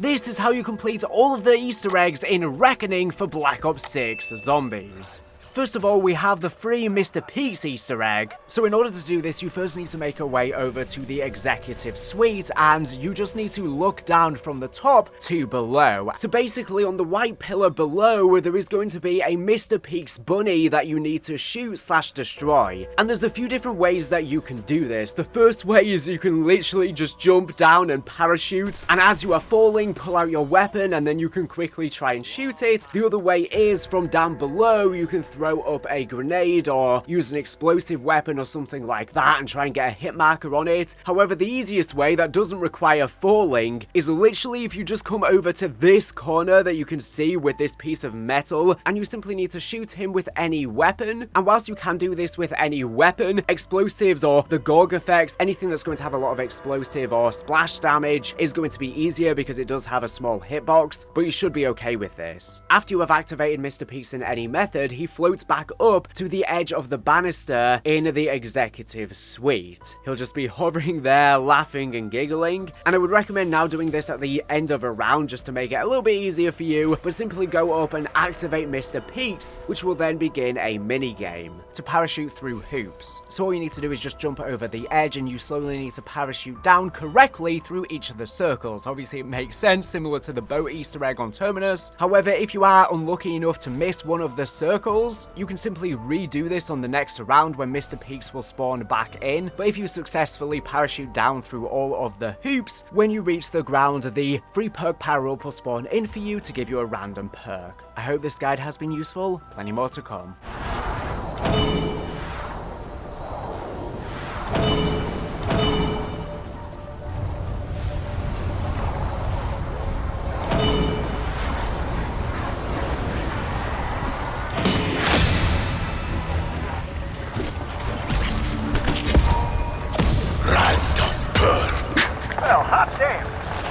This is how you complete all of the Easter eggs in Reckoning for Black Ops 6 Zombies. First of all, we have the free Mr. Peaks Easter egg. So in order to do this, you first need to make your way over to the executive suite, and you just need to look down from the top to below. So basically, on the white pillar below, there is going to be a Mr. Peaks bunny that you need to shoot/destroy. And there's a few different ways that you can do this. The first way is you can literally just jump down and parachute, and as you are falling, pull out your weapon, and then you can quickly try and shoot it. The other way is from down below, you can throw up a grenade or use an explosive weapon or something like that and try and get a hit marker on it. However, the easiest way that doesn't require falling is literally if you just come over to this corner that you can see with this piece of metal, and you simply need to shoot him with any weapon. And whilst you can do this with any weapon, explosives or the Gorgofex, anything that's going to have a lot of explosive or splash damage is going to be easier because it does have a small hitbox, but you should be okay with this. After you have activated Mr. Peaks in any method, he floats back up to the edge of the banister in the executive suite. He'll just be hovering there, laughing and giggling, and I would recommend now doing this at the end of a round just to make it a little bit easier for you, but simply go up and activate Mr. Peaks, which will then begin a mini game to parachute through hoops. So all you need to do is just jump over the edge, and you slowly need to parachute down correctly through each of the circles. Obviously it makes sense, similar to the boat Easter egg on Terminus. However, if you are unlucky enough to miss one of the circles, you can simply redo this on the next round when Mr. Peaks will spawn back in. But if you successfully parachute down through all of the hoops, when you reach the ground, the free perk power-up will spawn in for you to give you a random perk. I hope this guide has been useful. Plenty more to come.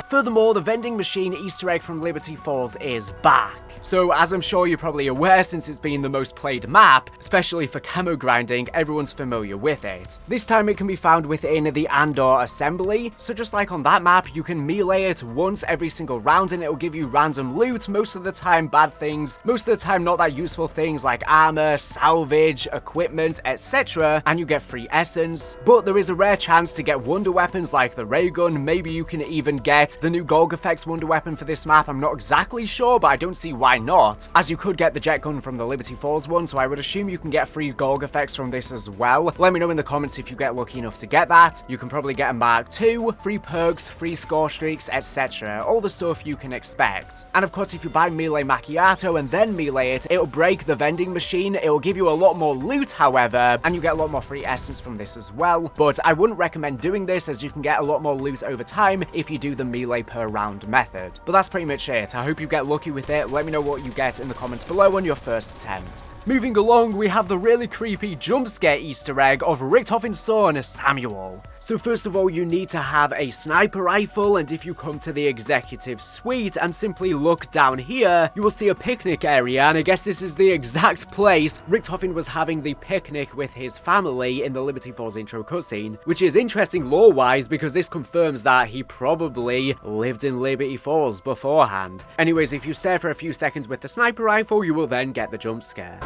Furthermore, the vending machine Easter egg from Liberty Falls is back. So, as I'm sure you're probably aware, since it's been the most played map, especially for camo grinding, everyone's familiar with it. This time it can be found within the Andor assembly, so just like on that map, you can melee it once every single round and it will give you random loot, most of the time bad things, most of the time not that useful things like armor, salvage, equipment, etc, and you get free essence. But there is a rare chance to get wonder weapons like the ray gun. Maybe you can even get the new Gorgofex wonder weapon for this map. I'm not exactly sure, but I don't see why not, as you could get the jet gun from the Liberty Falls one, so I would assume you can get free Gorgofex from this as well. Let me know in the comments if you get lucky enough to get that. You can probably get a Mark II, free perks, free score streaks, etc. All the stuff you can expect. And of course, if you buy Melee Macchiato and then melee it, it'll break the vending machine. It'll give you a lot more loot, however, and you get a lot more free essence from this as well. But I wouldn't recommend doing this, as you can get a lot more loot over time if you do the melee per round method. But that's pretty much it. I hope you get lucky with it. Let me know what you get in the comments below on your first attempt. Moving along, we have the really creepy Jumpscare Easter egg of Richtofen's son, Samuel. So first of all, you need to have a sniper rifle, and if you come to the executive suite and simply look down here, you will see a picnic area, and I guess this is the exact place Richtofen was having the picnic with his family in the Liberty Falls intro cutscene, which is interesting lore-wise because this confirms that he probably lived in Liberty Falls beforehand. Anyways, if you stare for a few seconds with the sniper rifle, you will then get the jump scare.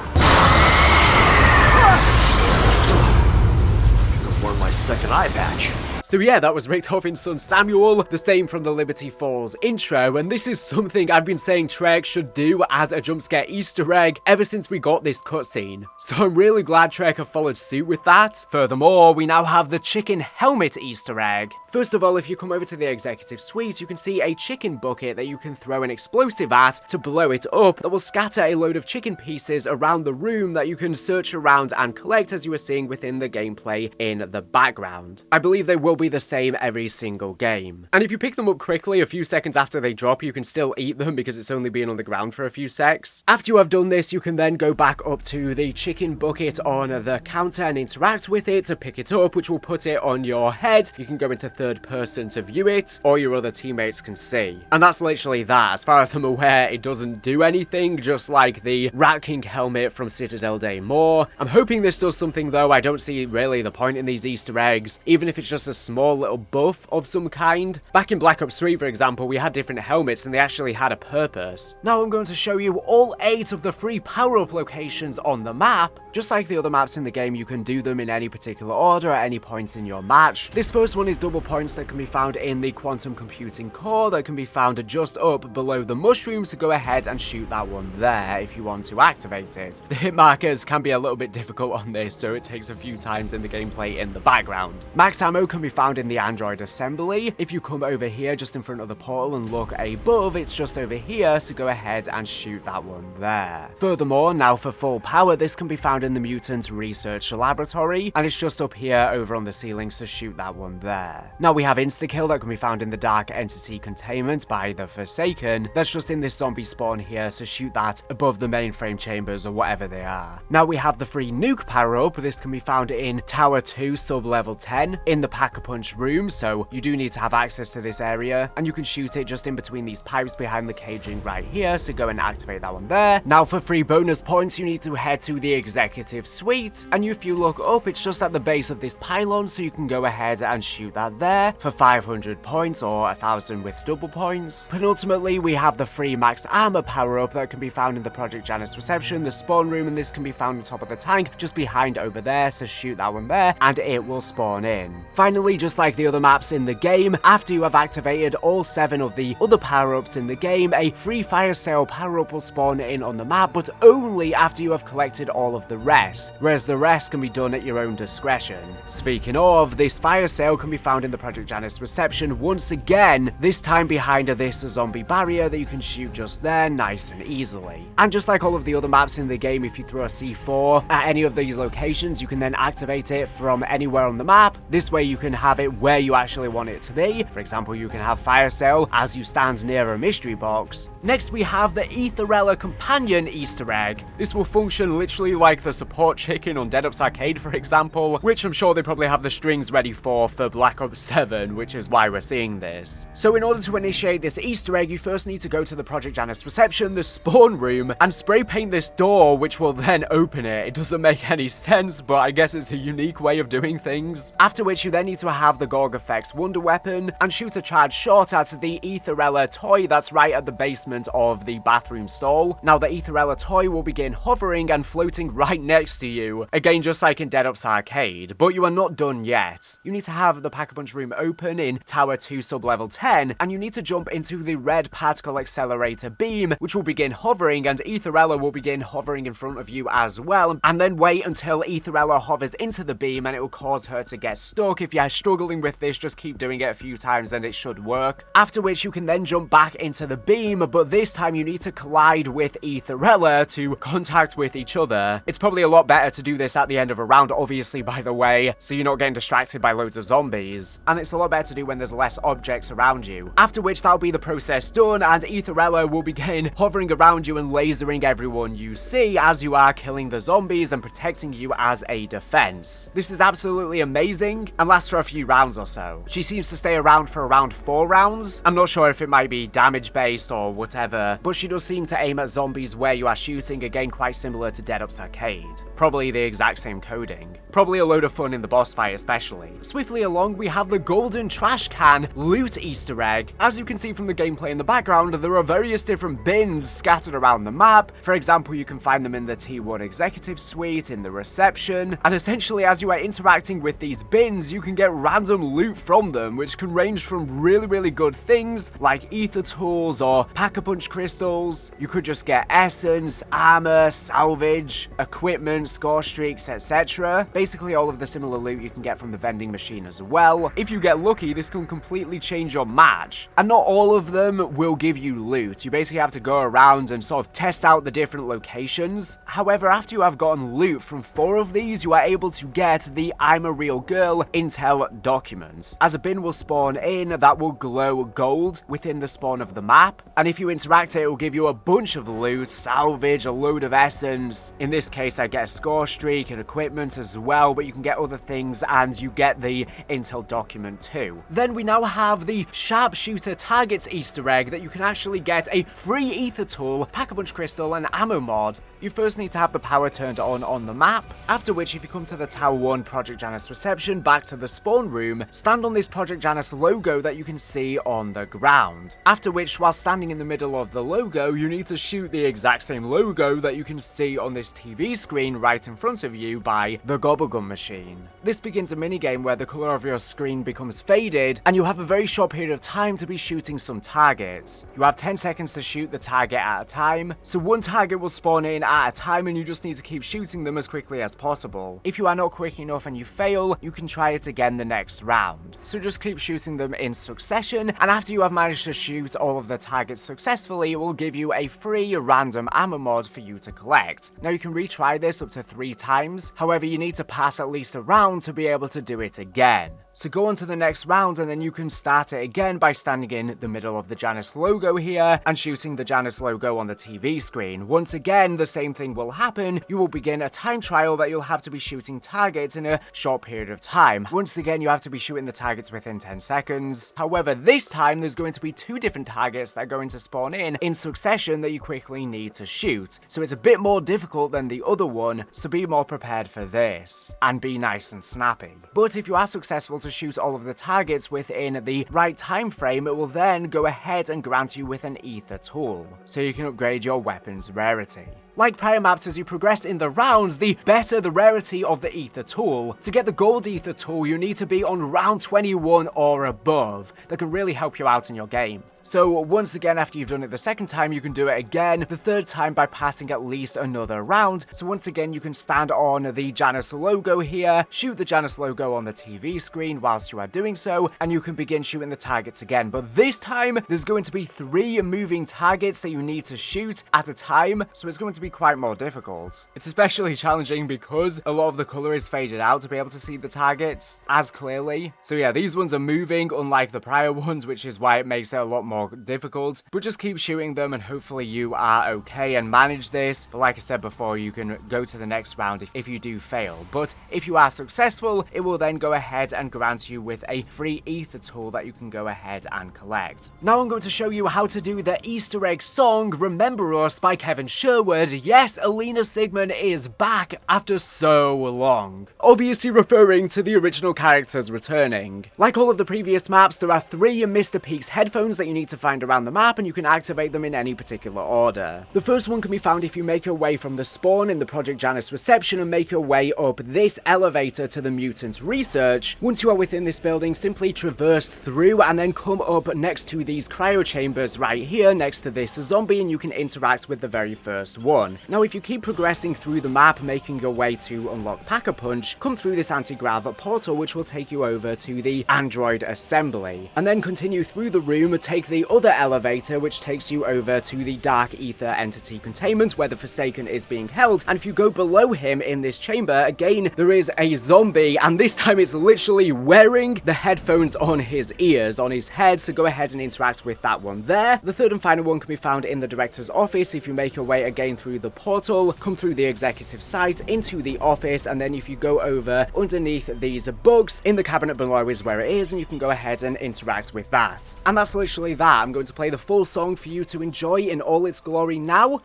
Wore my second eye patch. So yeah, that was Richtofen's son Samuel, the same from the Liberty Falls intro, and this is something I've been saying Treyarch should do as a Jumpscare Easter egg ever since we got this cutscene. So I'm really glad Treyarch have followed suit with that. Furthermore, we now have the chicken helmet Easter egg. First of all, if you come over to the executive suite, you can see a chicken bucket that you can throw an explosive at to blow it up that will scatter a load of chicken pieces around the room that you can search around and collect, as you are seeing within the gameplay in the background. I believe they will be the same every single game. And if you pick them up quickly, a few seconds after they drop, you can still eat them because it's only been on the ground for a few secs. After you have done this, you can then go back up to the chicken bucket on the counter and interact with it to pick it up, which will put it on your head. You can go into third person to view it, or your other teammates can see. And that's literally that. As far as I'm aware, it doesn't do anything, just like the Rat King helmet from Citadel Day More. I'm hoping this does something though. I don't see really the point in these Easter eggs, even if it's just a small small little buff of some kind. Back in Black Ops 3, for example, we had different helmets and they actually had a purpose. Now I'm going to show you all 8 of the free power-up locations on the map. Just like the other maps in the game, you can do them in any particular order at any point in your match. This first one is double points that can be found in the quantum computing core that can be found just up below the mushrooms, so go ahead and shoot that one there if you want to activate it. The hit markers can be a little bit difficult on this, so it takes a few times in the gameplay in the background. Max ammo can be found in the Android assembly. If you come over here just in front of the portal and look above, it's just over here, so go ahead and shoot that one there. Furthermore, now for full power, this can be found in the Mutant Research Laboratory, and it's just up here over on the ceiling, so shoot that one there. Now we have insta-kill that can be found in the Dark Entity Containment by the Forsaken. That's just in this zombie spawn here, so shoot that above the mainframe chambers or whatever they are. Now we have the free nuke power-up. This can be found in Tower 2 sub-level 10 in the Pack-a-Punch room, so you do need to have access to this area, and you can shoot it just in between these pipes behind the caging right here, so go and activate that one there. Now for free bonus points, you need to head to the Executive Suite, and if you look up, it's just at the base of this pylon, so you can go ahead and shoot that there for 500 points or 1,000 with double points. Penultimately, we have the free max armor power-up that can be found in the Project Janus reception, the spawn room, and this can be found on top of the tank just behind over there, so shoot that one there and it will spawn in. Finally, just like the other maps in the game, after you have activated all 7 of the other power-ups in the game, a free fire sale power-up will spawn in on the map, but only after you have collected all of the rest, whereas the rest can be done at your own discretion. Speaking of, this fire sale can be found in the Project Janus reception once again, this time behind this zombie barrier that you can shoot just there nice and easily. And just like all of the other maps in the game, if you throw a C4 at any of these locations, you can then activate it from anywhere on the map. This way you can have it where you actually want it to be. For example, you can have fire sale as you stand near a mystery box. Next we have the Aetherella companion Easter egg. This will function literally like the support chicken on Dead Ops Arcade, for example, which I'm sure they probably have the strings ready for Black Ops 7, which is why we're seeing this. So in order to initiate this Easter egg, you first need to go to the Project Janus reception, the spawn room, and spray paint this door, which will then open it. It doesn't make any sense, but I guess it's a unique way of doing things. After which you then need to have the Gorgofex wonder weapon and shoot a charge shot at the Aetherella toy that's right at the basement of the bathroom stall. Now the Aetherella toy will begin hovering and floating right next to you, again just like in Dead Ops Arcade, but you are not done yet. You need to have the Pack-a-Punch room open in Tower 2 sub-level 10, and you need to jump into the red particle accelerator beam, which will begin hovering, and Aetherella will begin hovering in front of you as well, and then wait until Aetherella hovers into the beam and it will cause her to get stuck. If you're struggling with this, just keep doing it a few times and it should work. After which you can then jump back into the beam, but this time you need to collide with Aetherella to contact with each other. It's probably a lot better to do this at the end of a round, obviously, by the way, so you're not getting distracted by loads of zombies, and it's a lot better to do when there's less objects around you. After which that'll be the process done, and Aetherella will begin hovering around you and lasering everyone you see as you are killing the zombies and protecting you as a defense. This is absolutely amazing and lasts for a few rounds or so. She seems to stay around for around 4 rounds. I'm not sure if it might be damage based or whatever, but she does seem to aim at zombies where you are shooting, again quite similar to Dead Ops Arcade. Probably the exact same coding. Probably a load of fun in the boss fight especially. Swiftly along we have the golden trash can loot Easter egg. As you can see from the gameplay in the background, there are various different bins scattered around the map. For example, you can find them in the T1 Executive Suite, in the reception, and essentially as you are interacting with these bins, you can get random loot from them, which can range from really good things like Aether Tools or Pack-a-Punch crystals. You could just get essence, armor, salvage, equipment, score streaks, etc. Basically all of the similar loot you can get from the vending machine as well. If you get lucky, this can completely change your match. And not all of them will give you loot. You basically have to go around and sort of test out the different locations. However, after you have gotten loot from 4 of these, you are able to get the I'm a Real Girl intel document. As a bin will spawn in that will glow gold within the spawn of the map. And if you interact it will give you a bunch of loot, salvage, a load of essence. In this case, I get a score streak and equipment as well, but you can get other things and you get the intel document too. Then we now have the Sharpshooter Targets Easter egg that you can actually get a free Aether Tool, Pack-a-Punch crystal, and ammo mod. You first need to have the power turned on the map, after which if you come to the Tower 1 Project Janus reception, back to the spawn spawn room, stand on this Project Janus logo that you can see on the ground. After which, while standing in the middle of the logo, you need to shoot the exact same logo that you can see on this TV screen right in front of you by the Gobblegum machine. This begins a minigame where the color of your screen becomes faded, and you have a very short period of time to be shooting some targets. You have 10 seconds to shoot the target at a time, so one target will spawn in at a time and you just need to keep shooting them as quickly as possible. If you are not quick enough and you fail, you can try it again the next round. So just keep shooting them in succession, and after you have managed to shoot all of the targets successfully, it will give you a free random ammo mod for you to collect. Now you can retry this up to 3 times, however you need to pass at least a round to be able to do it again. So go on to the next round and then you can start it again by standing in the middle of the Janus logo here and shooting the Janus logo on the TV screen. Once again, the same thing will happen. You will begin a time trial that you'll have to be shooting targets in a short period of time. Once again, you have to be shooting the targets within 10 seconds. However, this time there's going to be 2 different targets that are going to spawn in succession that you quickly need to shoot. So it's a bit more difficult than the other one, so be more prepared for this and be nice and snappy. But if you are successful to shoot all of the targets within the right time frame, it will then go ahead and grant you with an Aether Tool, so you can upgrade your weapon's rarity. Like prior maps, as you progress in the rounds, the better the rarity of the Aether Tool. To get the gold Aether Tool, you need to be on round 21 or above. That can really help you out in your game. So once again, after you've done it the second time, you can do it again the third time by passing at least another round. So once again, you can stand on the Janus logo here, shoot the Janus logo on the TV screen whilst you are doing so, and you can begin shooting the targets again. But this time, there's going to be 3 moving targets that you need to shoot at a time, so it's going to be quite more difficult. It's especially challenging because a lot of the color is faded out to be able to see the targets as clearly. So yeah, these ones are moving, unlike the prior ones, which is why it makes it a lot more difficult. But just keep shooting them and hopefully you are okay and manage this. But like I said before, you can go to the next round if you do fail. But if you are successful, it will then go ahead and grant you with a free Aether Tool that you can go ahead and collect. Now I'm going to show you how to do the Easter egg song Remember Us by Kevin Sherwood. Yes, Elena Siegman is back after so long. Obviously referring to the original characters returning. Like all of the previous maps, there are 3 Mr. Peaks headphones that you need to find around the map, and you can activate them in any particular order. The first one can be found if you make your way from the spawn in the Project Janus reception and make your way up this elevator to the mutant research. Once you are within this building, simply traverse through and then come up next to these cryo chambers right here next to this zombie, and you can interact with the very first one. Now if you keep progressing through the map, making your way to unlock Pack-a-Punch, come through this anti-grav portal which will take you over to the android assembly, and then continue through the room, take the other elevator which takes you over to the Dark Ether entity containment where the Forsaken is being held, and if you go below him in this chamber, again there is a zombie, and this time it's literally wearing the headphones on his ears, on his head, so go ahead and interact with that one there. The third and final one can be found in the director's office. If you make your way again through the portal, come through the executive site into the office, and then if you go over underneath these books in the cabinet below is where it is, and you can go ahead and interact with that. And that's literally that. I'm going to play the full song for you to enjoy in all its glory now.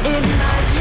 In my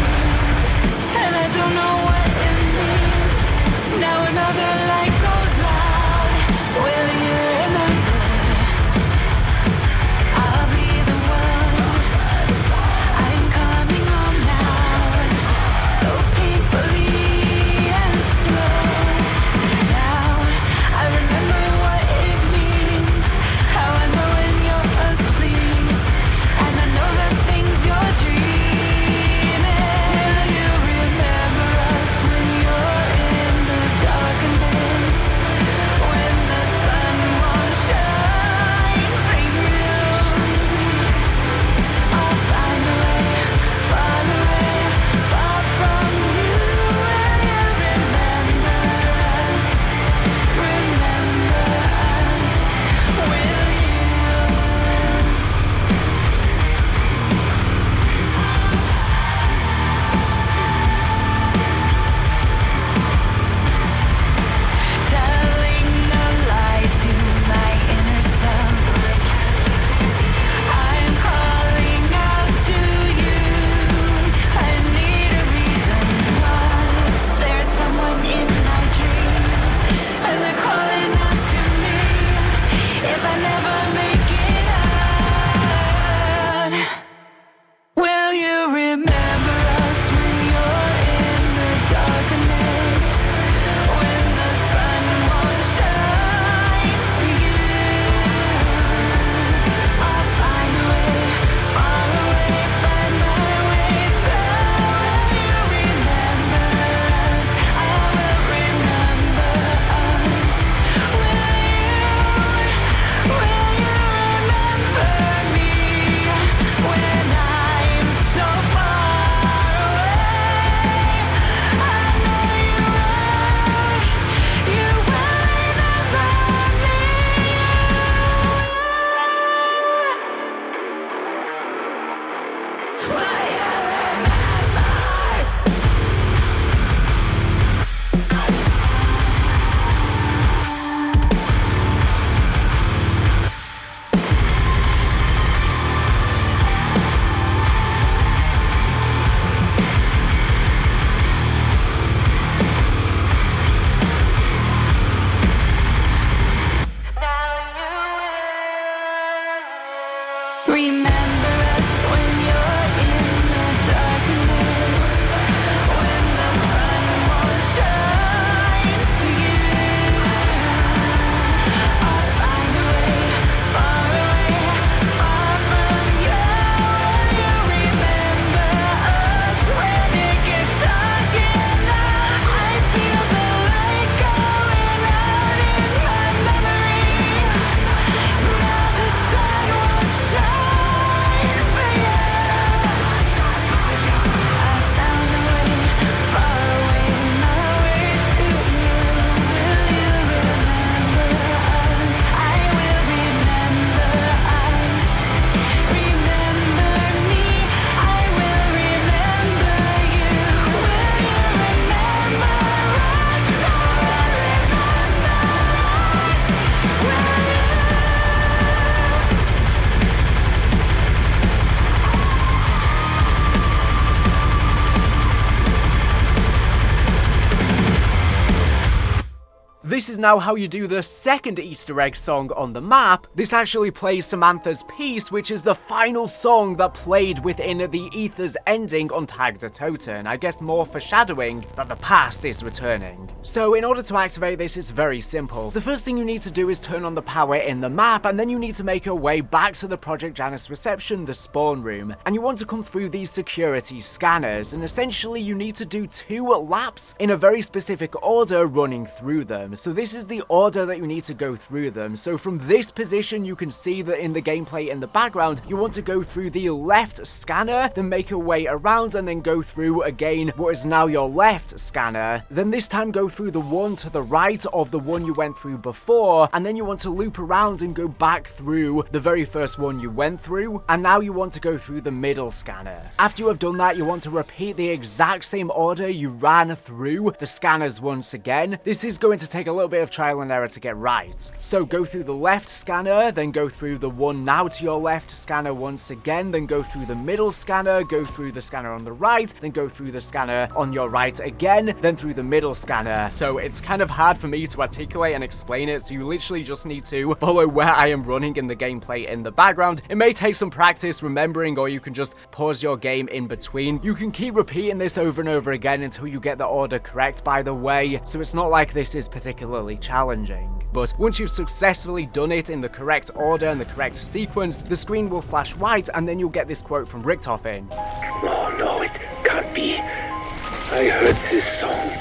this is now how you do the second Easter egg song on the map. This actually plays Samantha's piece, which is the final song that played within the Aether's ending on Toten. I guess more foreshadowing that the past is returning. So in order to activate this, it's very simple. The first thing you need to do is turn on the power in the map, and then you need to make your way back to the Project Janus reception, the spawn room, and you want to come through these security scanners, and essentially you need to do 2 laps in a very specific order running through them. So this is the order that you need to go through them. So from this position, you can see that in the gameplay in the background, you want to go through the left scanner, then make your way around, and then go through again what is now your left scanner. Then this time go through the one to the right of the one you went through before, and then you want to loop around and go back through the very first one you went through, and now you want to go through the middle scanner. After you have done that, you want to repeat the exact same order you ran through the scanners once again. This is going to take a little bit of trial and error to get right. So go through the left scanner, then go through the one now to your left scanner once again, then go through the middle scanner, go through the scanner on the right, then go through the scanner on your right again, then through the middle scanner. So it's kind of hard for me to articulate and explain it, so you literally just need to follow where I am running in the gameplay in the background. It may take some practice remembering, or you can just pause your game in between. You can keep repeating this over and over again until you get the order correct, by the way, so it's not like this is particularly challenging. But once you've successfully done it in the correct order and the correct sequence, the screen will flash white, and then you'll get this quote from Richtofen. Oh no, it can't be. I heard this song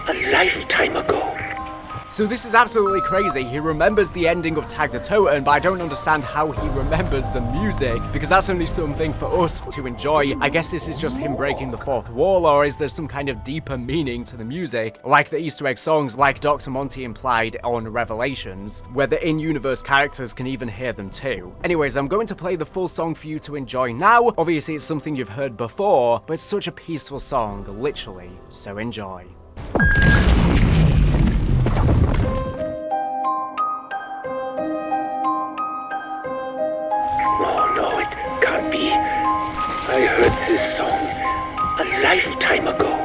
a lifetime ago. So this is absolutely crazy. He remembers the ending of Toten, but I don't understand how he remembers the music, because that's only something for us to enjoy. I guess this is just him breaking the fourth wall, or is there some kind of deeper meaning to the music, like the Easter egg songs, like Dr. Monty implied on Revelations, where the in-universe characters can even hear them too. Anyways, I'm going to play the full song for you to enjoy now. Obviously, it's something you've heard before, but it's such a peaceful song, literally, so enjoy. Oh no, it can't be. I heard this song a lifetime ago.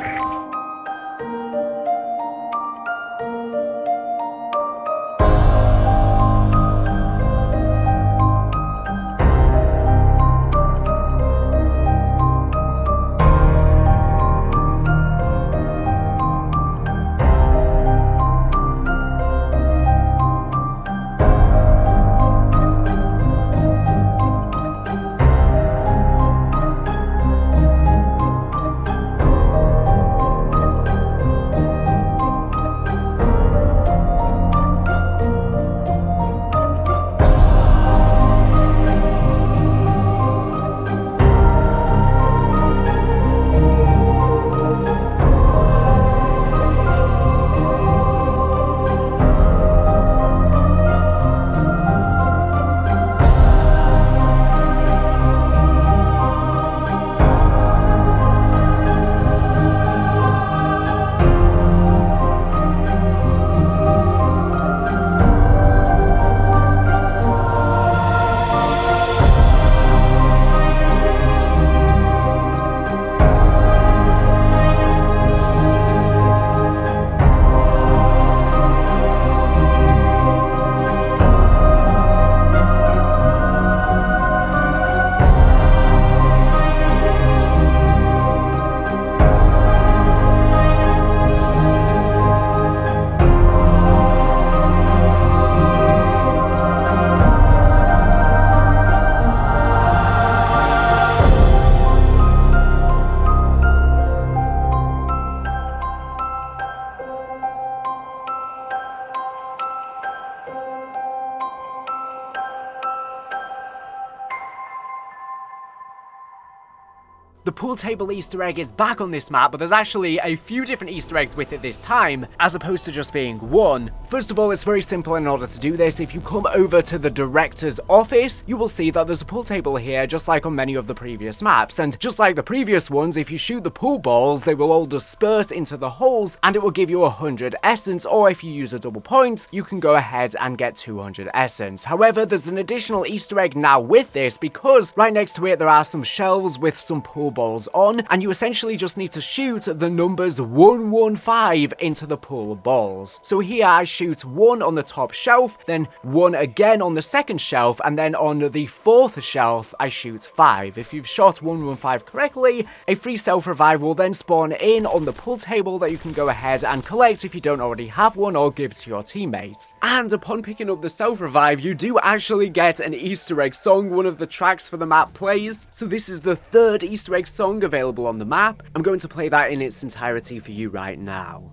The pool table Easter egg is back on this map, but there's actually a few different Easter eggs with it this time, as opposed to just being one. First of all, it's very simple in order to do this. If you come over to the director's office, you will see that there's a pool table here, just like on many of the previous maps. And just like the previous ones, if you shoot the pool balls, they will all disperse into the holes, and it will give you 100 essence, or if you use a double point, you can go ahead and get 200 essence. However, there's an additional Easter egg now with this, because right next to it, there are some shelves with some pool pool balls on, and you essentially just need to shoot the numbers 115 into the pool of balls. So here I shoot 1 on the top shelf, then 1 again on the second shelf, and then on the fourth shelf I shoot 5. If you've shot 115 correctly, a free self-revive will then spawn in on the pool table that you can go ahead and collect if you don't already have one, or give to your teammate. And upon picking up the self-revive, you do actually get an Easter egg song. One of the tracks for the map plays. So this is the 3rd Easter egg song available on the map. I'm going to play that in its entirety for you right now.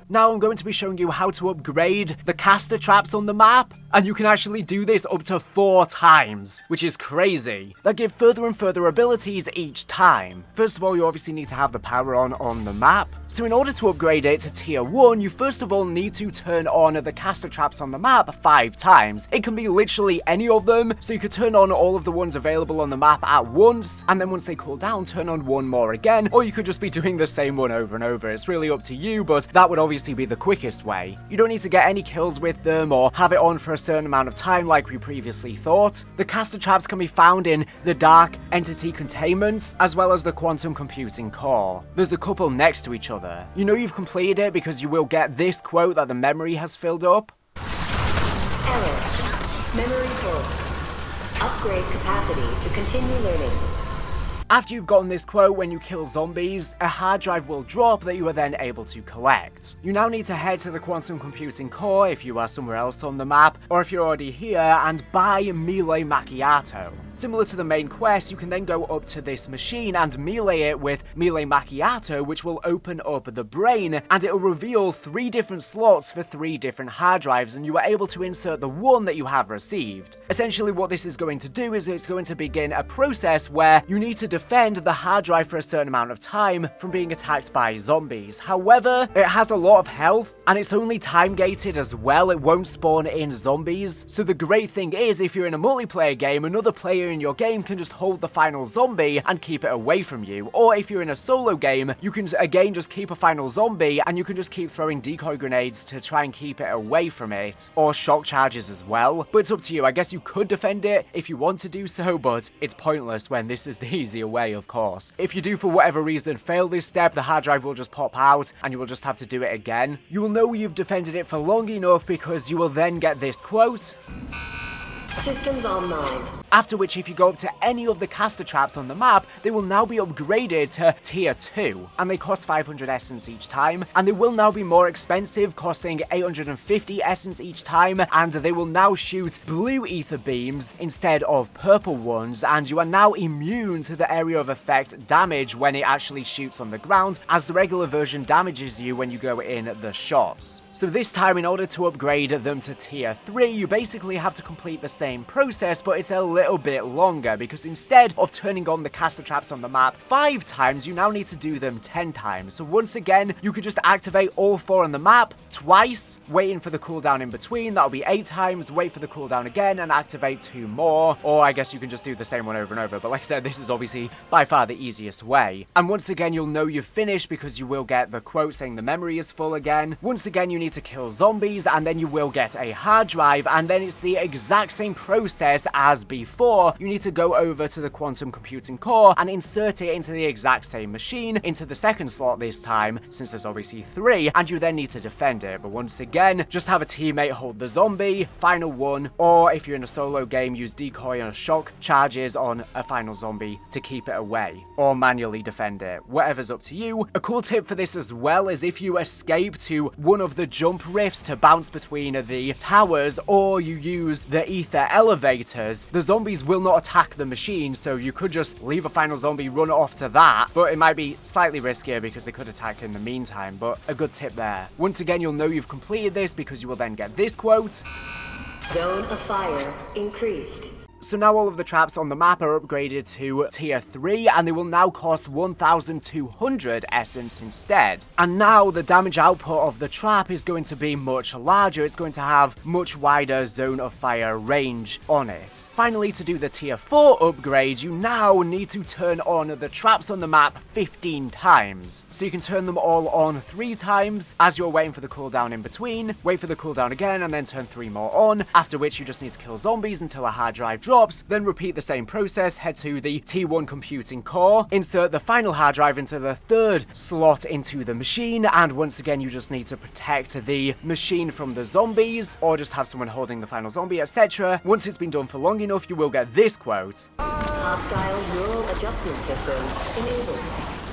Now I'm going to be showing you how to upgrade the caster traps on the map, and you can actually do this up to 4 times, which is crazy. They give further and further abilities each time. First of all, you obviously need to have the power on the map. So in order to upgrade it to tier 1, you first of all need to turn on the caster traps on the map 5 times. It can be literally any of them, so you could turn on all of the ones available on the map at once, and then once they cool down, turn on one more again, or you could just be doing the same one over and over. It's really up to you, but that would obviously be the quickest way. You don't need to get any kills with them or have it on for a certain amount of time like we previously thought. The caster traps can be found in the Dark Entity Containment, as well as the Quantum Computing Core. There's a couple next to each other. You know you've completed it because you will get this quote that the memory has filled up. Error. Memory full. Upgrade capacity to continue learning. After you've gotten this quote, when you kill zombies, a hard drive will drop that you are then able to collect. You now need to head to the quantum computing core if you are somewhere else on the map, or if you're already here, and buy melee macchiato. Similar to the main quest, you can then go up to this machine and melee it with melee macchiato, which will open up the brain, and it will reveal 3 different slots for 3 different hard drives, and you are able to insert the one that you have received. Essentially what this is going to do is it's going to begin a process where you need to defend the hard drive for a certain amount of time from being attacked by zombies. However, it has a lot of health, and it's only time gated as well. It won't spawn in zombies. So the great thing is, if you're in a multiplayer game, another player in your game can just hold the final zombie and keep it away from you. Or if you're in a solo game, you can again just keep a final zombie and you can just keep throwing decoy grenades to try and keep it away from it. Or shock charges as well. But it's up to you. I guess you could defend it if you want to do so, but it's pointless when this is the easier way, of course. If you do for whatever reason fail this step, the hard drive will just pop out and you will just have to do it again. You will know you've defended it for long enough because you will then get this quote. Systems online. After which, if you go up to any of the caster traps on the map, they will now be upgraded to tier 2, and they cost 500 essence each time, and they will now be more expensive, costing 850 essence each time, and they will now shoot blue ether beams instead of purple ones, and you are now immune to the area of effect damage when it actually shoots on the ground, as the regular version damages you when you go in the shops. So this time, in order to upgrade them to tier 3, you basically have to complete the same process, but it's a little bit longer, because instead of turning on the caster traps on the map 5 times, you now need to do them 10 times. So once again, you could just activate all 4 on the map twice, waiting for the cooldown in between. That'll be 8 times, wait for the cooldown again, and activate 2 more. Or I guess you can just do the same one over and over, but like I said, this is obviously by far the easiest way. And once again, you'll know you've finished because you will get the quote saying the memory is full again. Once again, you need to kill zombies, and then you will get a hard drive, and then it's the exact same process as before. You need to go over to the quantum computing core and insert it into the exact same machine, into the second slot this time, since there's obviously 3, and you then need to defend it. But once again, just have a teammate hold the zombie, final one, or if you're in a solo game, use decoy and shock charges on a final zombie to keep it away, or manually defend it. Whatever's up to you. A cool tip for this as well is if you escape to one of the jump rifts to bounce between the towers, or you use the ether elevators, the zombies will not attack the machine, so you could just leave a final zombie, run off to that, but it might be slightly riskier because they could attack in the meantime, but a good tip there. Once again, you'll know you've completed this because you will then get this quote. Zone of fire increased. So now all of the traps on the map are upgraded to tier 3, and they will now cost 1,200 essence instead. And now the damage output of the trap is going to be much larger. It's going to have much wider zone of fire range on it. Finally, to do the tier 4 upgrade, you now need to turn on the traps on the map 15 times. So you can turn them all on 3 times as you're waiting for the cooldown in between, wait for the cooldown again, and then turn 3 more on, after which you just need to kill zombies until a hard drive drops, then repeat the same process, head to the T1 computing core, insert the final hard drive into the 3rd slot into the machine, and once again you just need to protect the machine from the zombies, or just have someone holding the final zombie, etc. Once it's been done for long enough, you will get this quote. Hostile neural adjustment system enabled.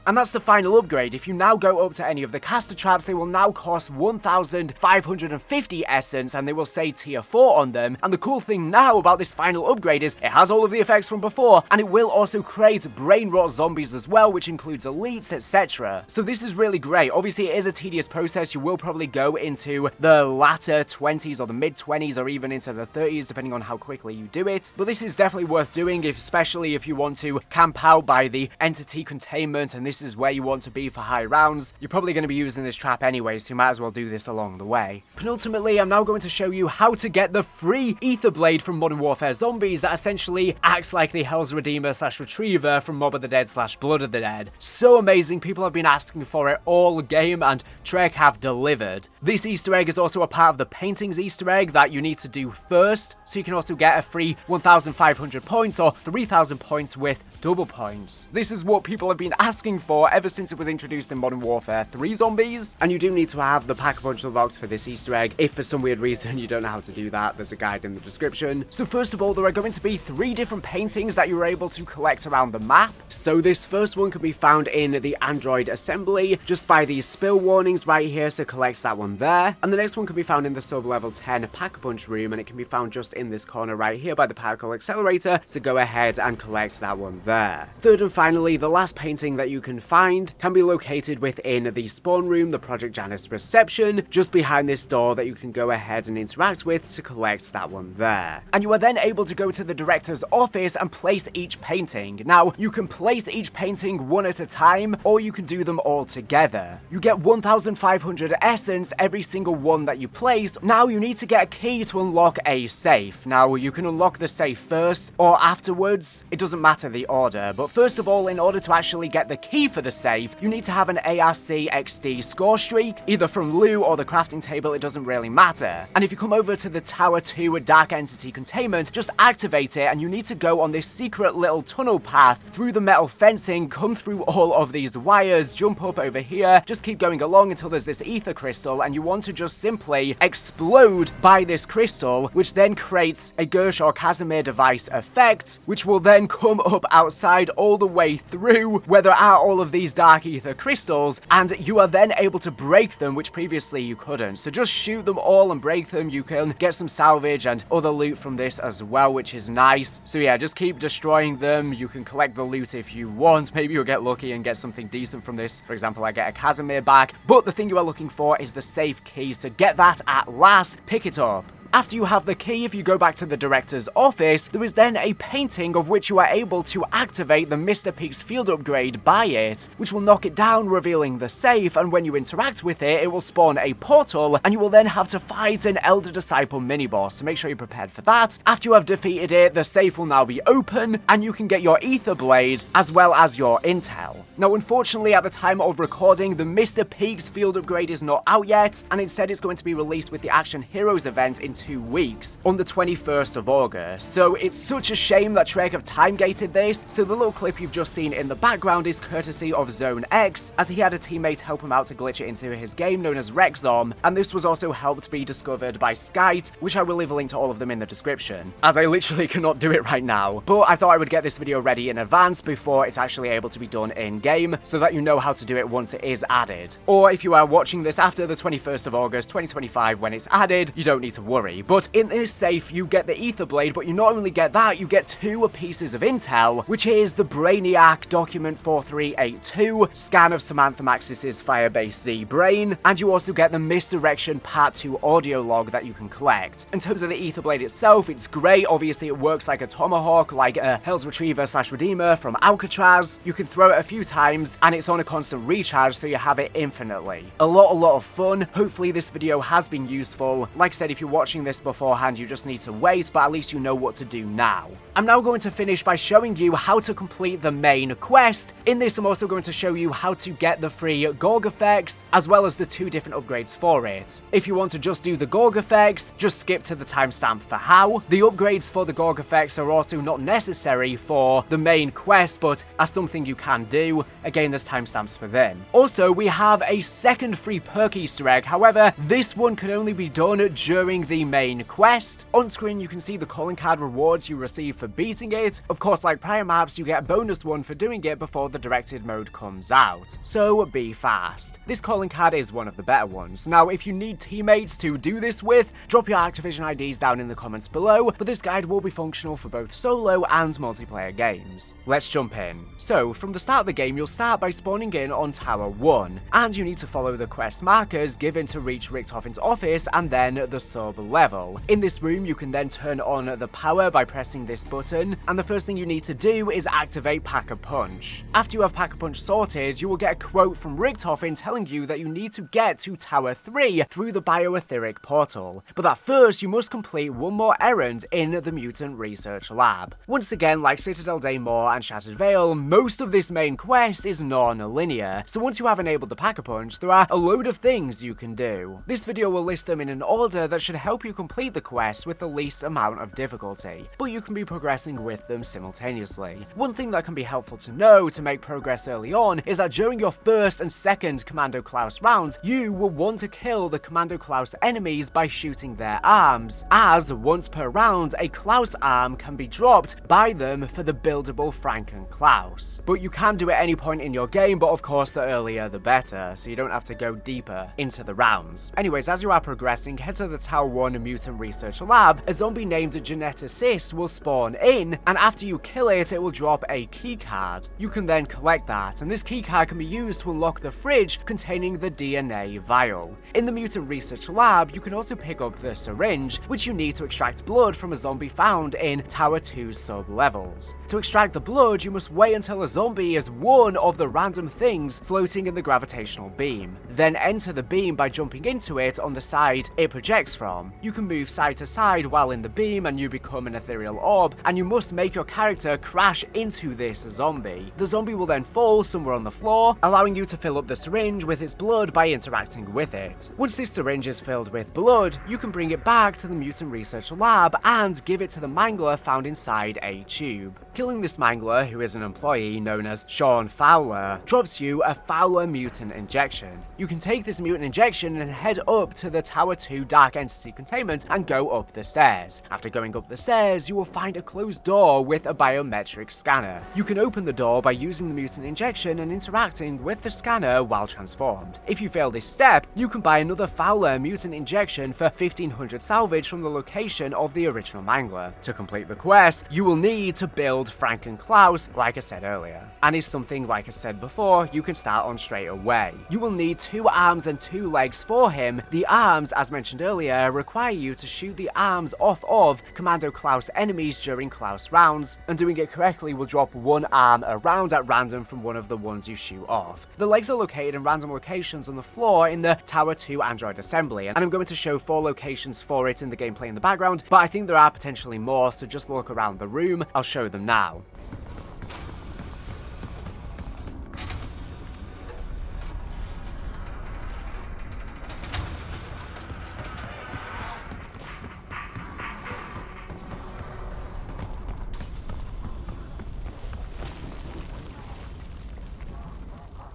And that's the final upgrade. If you now go up to any of the caster traps, they will now cost 1,550 essence, and they will say tier 4 on them. And the cool thing now about this final upgrade is it has all of the effects from before, and it will also create brain rot zombies as well, which includes elites, etc. So this is really great. Obviously, it is a tedious process. You will probably go into the latter 20s or the mid 20s or even into the 30s, depending on how quickly you do it. But this is definitely worth doing, especially if you want to camp out by the entity containment, and this is where you want to be for high rounds. You're probably going to be using this trap anyway, so you might as well do this along the way. Penultimately, I'm now going to show you how to get the free Ether Blade from Modern Warfare Zombies that essentially acts like the Hell's Redeemer / Retriever from Mob of the Dead / Blood of the Dead. So amazing, people have been asking for it all game, and Trek have delivered. This Easter egg is also a part of the Paintings Easter egg that you need to do first, so you can also get a free 1,500 points or 3,000 points with double points. This is what people have been asking for ever since it was introduced in Modern Warfare 3 Zombies, and you do need to have the Pack-a-Punch unlocked for this Easter egg. If for some weird reason you don't know how to do that, there's a guide in the description. So first of all, there are going to be 3 different paintings that you're able to collect around the map. So this first one can be found in the Android assembly, just by these spill warnings right here, so collect that one there. And the next one can be found in the sub-level 10 Pack-a-Punch room, and it can be found just in this corner right here by the particle accelerator, so go ahead and collect that one there. Third and finally, the last painting that you can find can be located within the spawn room, the Project Janus reception, just behind this door that you can go ahead and interact with to collect that one there. And you are then able to go to the director's office and place each painting. Now, you can place each painting one at a time, or you can do them all together. You get 1,500 essence every single one that you place. Now, you need to get a key to unlock a safe. Now, you can unlock the safe first or afterwards. It doesn't matter the order, but first of all, in order to actually get the key for the safe, you need to have an ARC XD score streak, either from loot or the crafting table, it doesn't really matter. And if you come over to the Tower 2 Dark Entity Containment, just activate it, and you need to go on this secret little tunnel path through the metal fencing, come through all of these wires, jump up over here, just keep going along until there's this ether crystal, and you want to just simply explode by this crystal, which then creates a Gersh or Casimir device effect, which will then come up outside all the way through where there are all of these dark ether crystals, and you are then able to break them, which previously you couldn't. So just shoot them all and break them. You can get some salvage and other loot from this as well, which is nice. So yeah, just keep destroying them. You can collect the loot if you want. Maybe you'll get lucky and get something decent from this. For example, I get a Casimir back, but the thing you are looking for is the safe key, so get that at last, pick it up. After you have the key, if you go back to the director's office, there is then a painting of which you are able to activate the Mr. Peaks field upgrade by it, which will knock it down, revealing the safe, and when you interact with it, it will spawn a portal, and you will then have to fight an Elder Disciple mini-boss, so make sure you're prepared for that. After you have defeated it, the safe will now be open, and you can get your Ether Blade, as well as your intel. Now, unfortunately, at the time of recording, the Mr. Peaks field upgrade is not out yet, and instead it's going to be released with the Action Heroes event in 2 weeks, on the 21st of August. So it's such a shame that Trek have time-gated this, so the little clip you've just seen in the background is courtesy of Zone X, as he had a teammate help him out to glitch it into his game known as Rexom, and this was also helped be discovered by Skyte, which I will leave a link to all of them in the description, as I literally cannot do it right now. But I thought I would get this video ready in advance before it's actually able to be done in-game, so that you know how to do it once it is added. Or if you are watching this after the 21st of August 2025 when it's added, you don't need to worry. But in this safe, you get the Ether Blade, but you not only get that, you get 2 pieces of intel, which is the Brainiac Document 4382, scan of Samantha Maxis's Firebase Z brain, and you also get the Misdirection Part 2 audio log that you can collect. In terms of the Ether Blade itself, it's great. Obviously, it works like a tomahawk, like a Hell's Retriever / Redeemer from Alcatraz. You can throw it a few times, and it's on a constant recharge, so you have it infinitely. A lot of fun. Hopefully, this video has been useful. Like I said, if you're watching this beforehand, you just need to wait, but at least you know what to do now. I'm now going to finish by showing you how to complete the main quest. In this, I'm also going to show you how to get the free Gorgofex, as well as the 2 different upgrades for it. If you want to just do the Gorgofex, just skip to the timestamp for how. The upgrades for the Gorgofex are also not necessary for the main quest, but as something you can do. Again, there's timestamps for them. Also, we have a second free perk Easter egg. However, this one can only be done during the main quest. On screen, you can see the calling card rewards you receive for beating it. Of course, like prior maps, you get a bonus one for doing it before the directed mode comes out. So be fast. This calling card is one of the better ones. Now, if you need teammates to do this with, drop your Activision IDs down in the comments below, but this guide will be functional for both solo and multiplayer games. Let's jump in. So, from the start of the game, you'll start by spawning in on Tower 1, and you need to follow the quest markers given to reach Richtofen's office and then the sub-level. In this room, you can then turn on the power by pressing this button, and the first thing you need to do is activate Pack-a-Punch. After you have Pack-a-Punch sorted, you will get a quote from Richtofen telling you that you need to get to Tower 3 through the bioetheric portal, but that first you must complete one more errand in the Mutant Research Lab. Once again, like Citadel Daymore and Shattered Vale, most of this main quest is non-linear, so once you have enabled the Pack-a-Punch, there are a load of things you can do. This video will list them in an order that should help help you complete the quests with the least amount of difficulty, but you can be progressing with them simultaneously. One thing that can be helpful to know to make progress early on is that during your first and second Commando Klaus rounds, you will want to kill the Commando Klaus enemies by shooting their arms, as once per round a Klaus arm can be dropped by them for the buildable Frankenklaus. But you can do it at any point in your game, but of course the earlier the better, so you don't have to go deeper into the rounds. Anyways, as you are progressing, head to the Tower 1 Mutant Research Lab. A zombie named Geneticist will spawn in, and after you kill it, it will drop a keycard. You can then collect that, and this keycard can be used to unlock the fridge containing the DNA vial. In the Mutant Research Lab, you can also pick up the syringe, which you need to extract blood from a zombie found in Tower 2's sub-levels. To extract the blood, you must wait until a zombie is one of the random things floating in the gravitational beam. Then enter the beam by jumping into it on the side it projects from. You can move side to side while in the beam and you become an ethereal orb, and you must make your character crash into this zombie. The zombie will then fall somewhere on the floor, allowing you to fill up the syringe with its blood by interacting with it. Once this syringe is filled with blood, you can bring it back to the Mutant Research Lab and give it to the mangler found inside a tube. Killing this mangler, who is an employee known as Sean Fowler, drops you a Fowler mutant injection. You can take this mutant injection and head up to the Tower 2 Dark Entity Containment and go up the stairs. After going up the stairs, you will find a closed door with a biometric scanner. You can open the door by using the mutant injection and interacting with the scanner while transformed. If you fail this step, you can buy another Fowler mutant injection for 1500 salvage from the location of the original mangler. To complete the quest, you will need to build Frankenklaus, like I said earlier, and is something, like I said before, you can start on straight away. You will need 2 arms and 2 legs for him. The arms, as mentioned earlier, require you to shoot the arms off of Commando Klaus enemies during Klaus rounds, and doing it correctly will drop 1 arm around at random from one of the ones you shoot off. The legs are located in random locations on the floor in the Tower 2 Android assembly, and I'm going to show 4 locations for it in the gameplay in the background, but I think there are potentially more, so just look around the room. I'll show them now.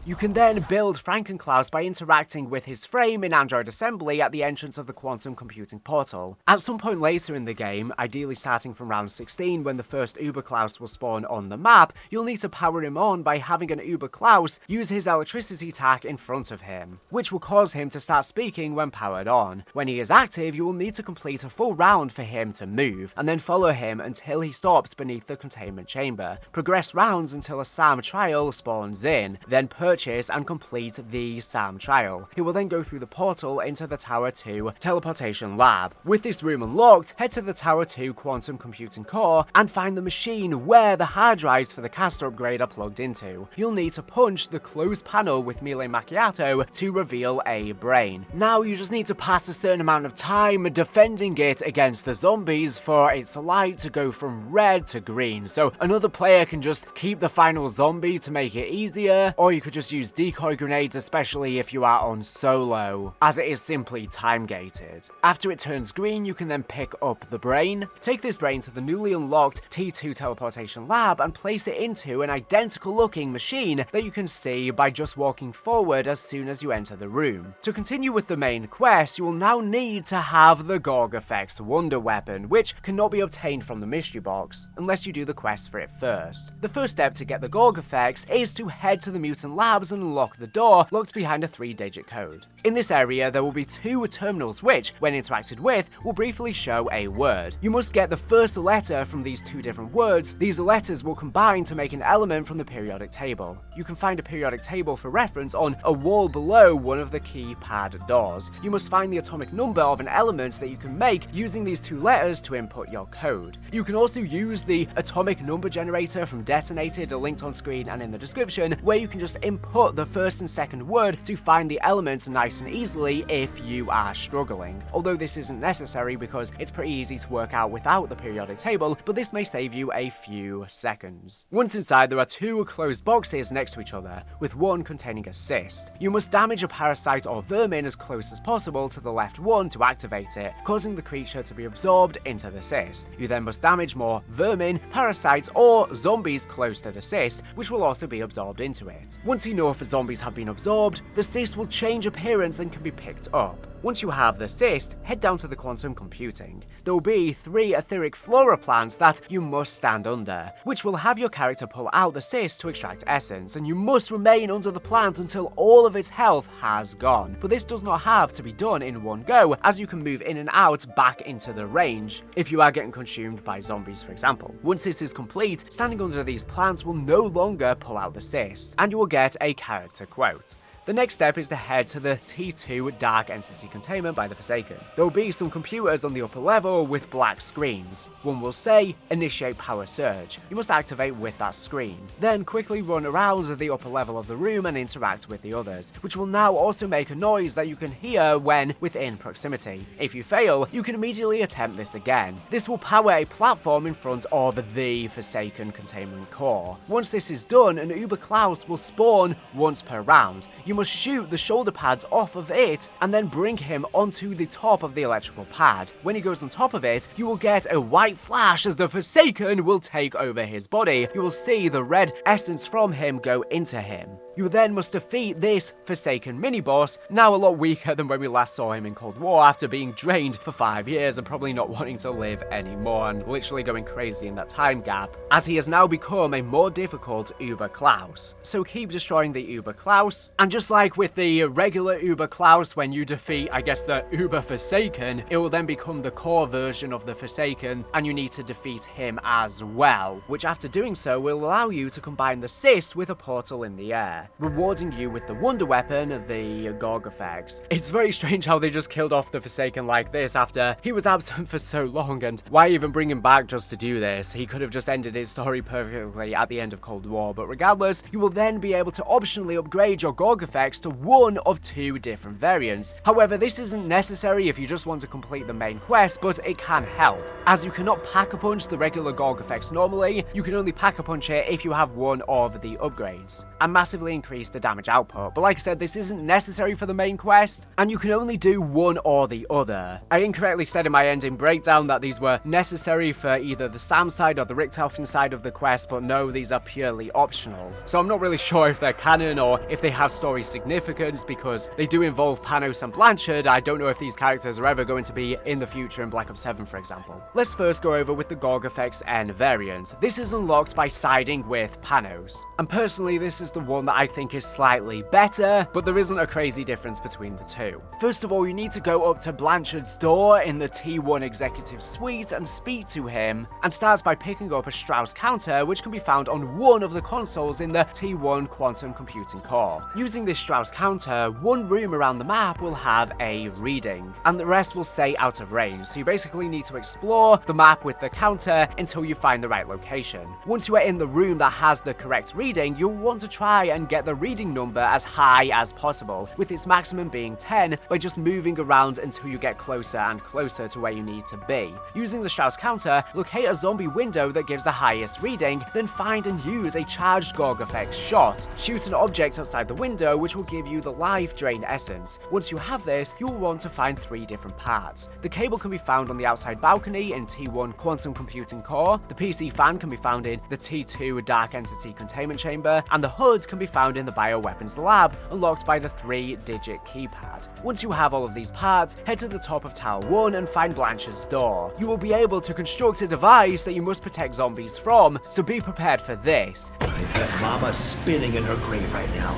You can then build Frankenklaus by interacting with his frame in Android assembly at the entrance of the quantum computing portal. At some point later in the game, ideally starting from round 16 when the first Uberklaus will spawn on the map, you'll need to power him on by having an Uberklaus use his electricity tack in front of him, which will cause him to start speaking when powered on. When he is active, you will need to complete a full round for him to move, and then follow him until he stops beneath the containment chamber. Progress rounds until a SAM trial spawns in, then purchase and complete the SAM trial. He will then go through the portal into the Tower 2 teleportation lab. With this room unlocked, head to the Tower 2 quantum computing core and find the machine where the hard drives for the caster upgrade are plugged into. You'll need to punch the closed panel with Melee Macchiato to reveal a brain. Now you just need to pass a certain amount of time defending it against the zombies for its light to go from red to green, so another player can just keep the final zombie to make it easier, or you could just use decoy grenades, especially if you are on solo, as it is simply time gated. After it turns green, you can then pick up the brain. Take this brain to the newly unlocked T2 teleportation lab and place it into an identical looking machine that you can see by just walking forward as soon as you enter the room. To continue with the main quest, you will now need to have the Gorgofex wonder weapon, which cannot be obtained from the mystery box unless you do the quest for it first. The first step to get the Gorgofex is to head to the mutant labs and unlock the door locked behind a 3-digit code. In this area, there will be 2 terminals which, when interacted with, will briefly show a word. You must get the first letter from these 2 different words. These letters will combine to make an element from the periodic table. You can find a periodic table for reference on a wall below one of the keypad doors. You must find the atomic number of an element that you can make using these 2 letters to input your code. You can also use the atomic number generator from Detonated, linked on screen and in the description, where you can just input put the first and second word to find the elements nice and easily if you are struggling. Although this isn't necessary because it's pretty easy to work out without the periodic table, but this may save you a few seconds. Once inside, there are two closed boxes next to each other, with one containing a cyst. You must damage a parasite or vermin as close as possible to the left one to activate it, causing the creature to be absorbed into the cyst. You then must damage more vermin, parasites, or zombies close to the cyst, which will also be absorbed into it. Once enough zombies have been absorbed, the cyst will change appearance and can be picked up. Once you have the cyst, head down to the quantum computing. There will be 3 etheric flora plants that you must stand under, which will have your character pull out the cyst to extract essence, and you must remain under the plant until all of its health has gone. But this does not have to be done in one go, as you can move in and out back into the range if you are getting consumed by zombies, for example. Once this is complete, standing under these plants will no longer pull out the cyst, and you will get a character quote. The next step is to head to the T2 Dark Entity Containment by the Forsaken. There will be some computers on the upper level with black screens. One will say, Initiate Power Surge. You must activate with that screen. Then quickly run around the upper level of the room and interact with the others, which will now also make a noise that you can hear when within proximity. If you fail, you can immediately attempt this again. This will power a platform in front of the Forsaken Containment Core. Once this is done, an Uberklaus will spawn once per round. You must shoot the shoulder pads off of it and then bring him onto the top of the electrical pad. When he goes on top of it, you will get a white flash as the Forsaken will take over his body. You will see the red essence from him go into him. You then must defeat this Forsaken mini-boss, now a lot weaker than when we last saw him in Cold War after being drained for 5 years and probably not wanting to live anymore and literally going crazy in that time gap, as he has now become a more difficult Uberklaus. So keep destroying the Uberklaus, and just like with the regular Uberklaus, when you defeat, I guess, the Uber Forsaken, it will then become the core version of the Forsaken, and you need to defeat him as well, which after doing so will allow you to combine the cyst with a portal in the air, rewarding you with the wonder weapon, the Gorgofex. It's very strange how they just killed off the Forsaken like this after he was absent for so long, and why even bring him back just to do this? He could have just ended his story perfectly at the end of Cold War, but regardless, you will then be able to optionally upgrade your Gorgofex to one of 2 different variants. However, this isn't necessary if you just want to complete the main quest, but it can help. As you cannot pack-a-punch the regular Gorgofex normally, you can only pack-a-punch it if you have one of the upgrades, and massively increase the damage output. But like I said, this isn't necessary for the main quest, and you can only do one or the other. I incorrectly said in my ending breakdown that these were necessary for either the SAM side or the Richtofen side of the quest, but no, these are purely optional. So I'm not really sure if they're canon or if they have story significance, because they do involve Panos and Blanchard. I don't know if these characters are ever going to be in the future in Black Ops 7, for example. Let's first go over with the Gorgofex-N variant. This is unlocked by siding with Panos, and personally this is the one that I think is slightly better, but there isn't a crazy difference between the two. First of all, you need to go up to Blanchard's door in the T1 Executive Suite and speak to him, and starts by picking up a Strauss counter, which can be found on one of the consoles in the T1 Quantum Computing Core. Using this Strauss counter, one room around the map will have a reading, and the rest will stay out of range, so you basically need to explore the map with the counter until you find the right location. Once you are in the room that has the correct reading, you'll want to try and get the reading number as high as possible, with its maximum being 10, by just moving around until you get closer and closer to where you need to be. Using the Strauss counter, locate a zombie window that gives the highest reading, then find and use a charged Gorgofex shot. Shoot an object outside the window, which will give you the life drain essence. Once you have this, you will want to find 3 different parts. The cable can be found on the outside balcony in T1 Quantum Computing Core, the PC fan can be found in the T2 Dark Entity Containment Chamber, and the HUD can be found in the Bioweapons Lab, unlocked by the 3-digit keypad. Once you have all of these parts, head to the top of Tower 1 and find Blanchard's door. You will be able to construct a device that you must protect zombies from, so be prepared for this. I bet Mama's spinning in her grave right now.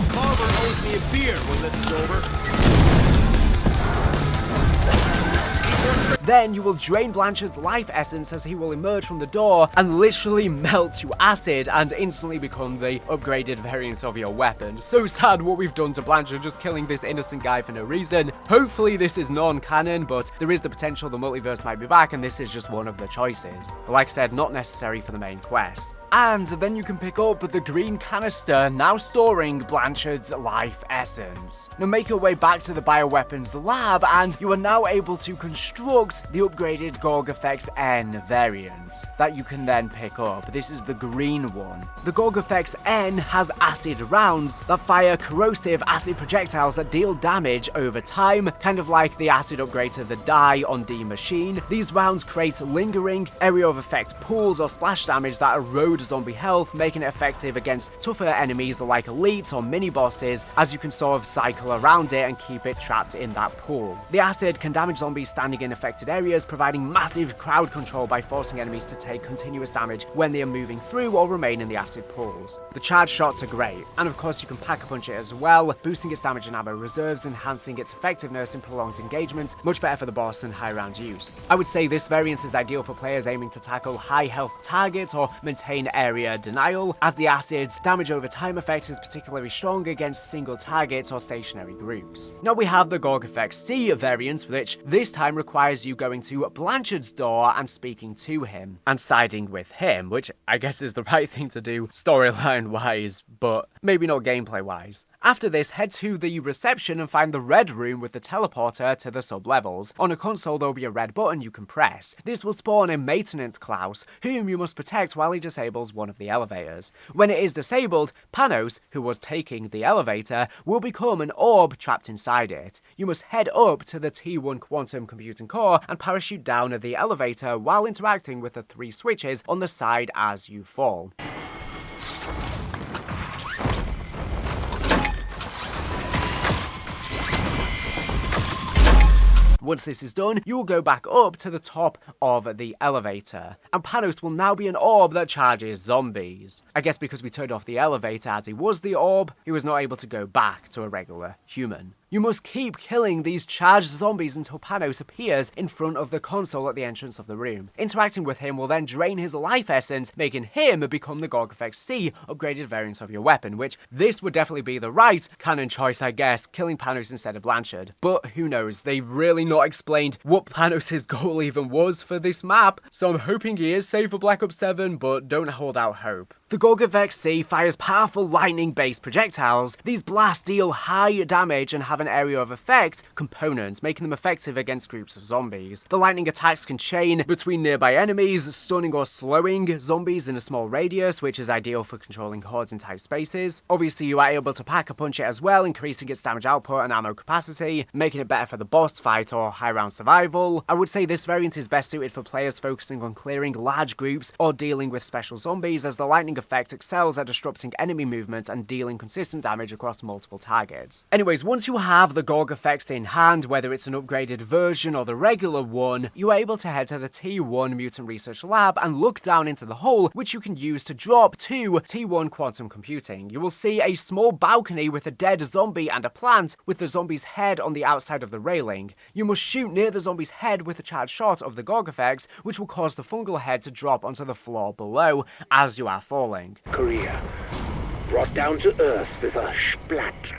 Carver owes me a beer when this is over. Then you will drain Blanchard's life essence as he will emerge from the door and literally melt to acid and instantly become the upgraded variant of your weapon. So sad what we've done to Blanchard, just killing this innocent guy for no reason. Hopefully this is non-canon, but there is the potential the multiverse might be back and this is just one of the choices. But like I said, not necessary for the main quest. And then you can pick up the green canister now storing Blanchard's life essence. Now make your way back to the bioweapons lab and you are now able to construct the upgraded Gorgofex-N variant that you can then pick up. This is the green one. The Gorgofex-N has acid rounds that fire corrosive acid projectiles that deal damage over time, kind of like the acid upgrade to the Die on D machine. These rounds create lingering area of effect pools or splash damage that erode zombie health, making it effective against tougher enemies like elites or mini bosses, as you can sort of cycle around it and keep it trapped in that pool. The acid can damage zombies standing in affected areas, providing massive crowd control by forcing enemies to take continuous damage when they are moving through or remain in the acid pools. The charge shots are great, and of course you can pack a punch it as well, boosting its damage and ammo reserves, enhancing its effectiveness in prolonged engagement, much better for the boss and high round use. I would say this variant is ideal for players aiming to tackle high health targets or maintain area denial, as the acid's damage over time effect is particularly strong against single targets or stationary groups. Now we have the Gorgofex-C variant, which this time requires you going to Blanchard's door and speaking to him, and siding with him, which I guess is the right thing to do storyline wise, but maybe not gameplay wise. After this, head to the reception and find the red room with the teleporter to the sub-levels. On a console, there will be a red button you can press. This will spawn a maintenance Klaus, whom you must protect while he disables one of the elevators. When it is disabled, Panos, who was taking the elevator, will become an orb trapped inside it. You must head up to the T1 quantum computing core and parachute down the elevator while interacting with the 3 switches on the side as you fall. Once this is done, you will go back up to the top of the elevator, and Panos will now be an orb that charges zombies. I guess because we turned off the elevator as he was the orb, he was not able to go back to a regular human. You must keep killing these charged zombies until Panos appears in front of the console at the entrance of the room. Interacting with him will then drain his life essence, making him become the Gorgofex-C upgraded variant of your weapon, which this would definitely be the right canon choice, I guess, killing Panos instead of Blanchard. But who knows, they've really not explained what Panos' goal even was for this map, so I'm hoping he is safe for Black Ops 7, but don't hold out hope. The Gorgofex-C fires powerful lightning-based projectiles. These blasts deal high damage and have an area of effect component, making them effective against groups of zombies. The lightning attacks can chain between nearby enemies, stunning or slowing zombies in a small radius, which is ideal for controlling hordes in tight spaces. Obviously, you are able to pack a punch it as well, increasing its damage output and ammo capacity, making it better for the boss fight or high round survival. I would say this variant is best suited for players focusing on clearing large groups or dealing with special zombies, as the lightning effect excels at disrupting enemy movement and dealing consistent damage across multiple targets. Anyways, once you have the Gorgofex in hand, whether it's an upgraded version or the regular one, you are able to head to the T1 Mutant Research Lab and look down into the hole, which you can use to drop to T1 Quantum Computing. You will see a small balcony with a dead zombie and a plant with the zombie's head on the outside of the railing. You must shoot near the zombie's head with a charged shot of the Gorgofex, which will cause the fungal head to drop onto the floor below as you are falling. Korea, brought down to earth with a splat.